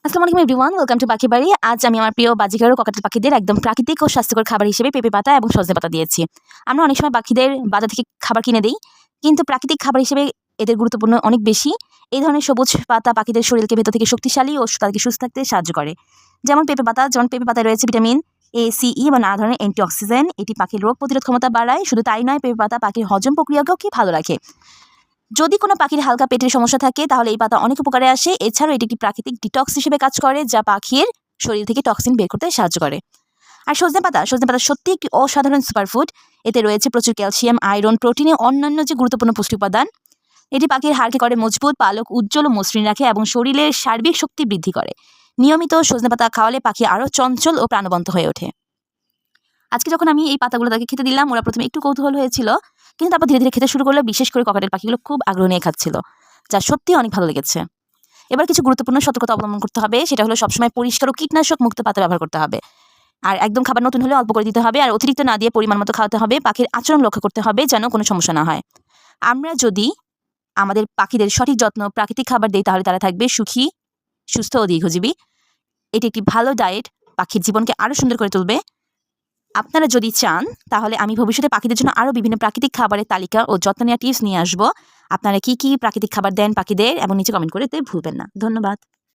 আসসালামু আলাইকুম everyone, welcome to পাখি বাড়ি। আজ আমি আমার প্রিয় বাজিকার ও ককাটেল পাখিদের একদম প্রাকৃতিক ও স্বাস্থ্যকর খাবার হিসেবে পেঁপে পাতা এবং সজনে পাতা দিয়েছি। আমরা অনেক সময় পাখিদের বাজার থেকে খাবার কিনে দিই, কিন্তু প্রাকৃতিক খাবার হিসেবে এদের গুরুত্বপূর্ণ অনেক বেশি। এই ধরনের সবুজ পাতা পাখিদের শরীরকে ভেতর থেকে শক্তিশালী ও তাদেরকে সুস্থ থাকতে সাহায্য করে। যেমন পেঁপে পাতায় রয়েছে ভিটামিন এ, সি, ই এবং নানা ধরনের অ্যান্টিঅক্সিডেন্ট। এটি পাখির রোগ প্রতিরোধ ক্ষমতা বাড়ায়। শুধু তাই নয়, পেঁপে পাতা পাখির হজম প্রক্রিয়াকেও কি ভালো রাখে। যদি কোনো পাখির হালকা পেটের সমস্যা থাকে তাহলে এই পাতা অনেক উপকারে আসে। এছাড়াও এটি একটি প্রাকৃতিক ডিটক্স হিসেবে কাজ করে, যা পাখির শরীর থেকে টক্সিন বের করতে সাহায্য করে। আর সজনে পাতা সত্যি একটি অসাধারণ সুপারফুড। এতে রয়েছে প্রচুর ক্যালসিয়াম, আয়রন, প্রোটিনে অন্যান্য যে গুরুত্বপূর্ণ পুষ্টি উপাদান। এটি পাখির হাড়কে করে মজবুত, পালক উজ্জ্বল ও মসৃণ রাখে এবং শরীরের সার্বিক শক্তি বৃদ্ধি করে। নিয়মিত সজনে পাতা খাওয়ালে পাখি আরও চঞ্চল ও প্রাণবন্ত হয়ে ওঠে। আজকে যখন আমি এই পাতাগুলো তাকে খেতে দিলাম, ওরা প্রথমে একটু কৌতূহল হয়েছিল, কিন্তু তারপর ধীরে ধীরে খেতে শুরু করলো। বিশেষ করে ককাটেল পাখিগুলো খুব আগ্রহ নিয়ে খাচ্ছিল, যা সত্যি অনেক ভালো লেগেছে। এবার কিছু গুরুত্বপূর্ণ সতর্কতা অবলম্বন করতে হবে। সেটা হলো সবসময় পরিষ্কার ও কীটনাশক মুক্ত পাতা ব্যবহার করতে হবে। আর একদম খাবার নতুন হলে অল্প করে দিতে হবে, আর অতিরিক্ত না দিয়ে পরিমাণ মতো খাওয়াতে হবে। পাখির আচরণ লক্ষ্য করতে হবে যেন কোনো সমস্যা না হয়। আমরা যদি আমাদের পাখিদের সঠিক যত্ন, প্রাকৃতিক খাবার দিই, তাহলে তারা থাকবে সুখী, সুস্থ ও দীর্ঘজীবী। এটি একটি ভালো ডায়েট পাখির জীবনকে আরও সুন্দর করে তুলবে। আপনারা যদি চান তাহলে আমি ভবিষ্যতে পাখিদের জন্য আরও বিভিন্ন প্রাকৃতিক খাবারের তালিকা ও যত্ন নেওয়ার টিপস নিয়ে আসবো। আপনারা কি কি প্রাকৃতিক খাবার দেন পাখিদের এবং নিচে কমেন্ট করে দিতে ভুলবেন না। ধন্যবাদ।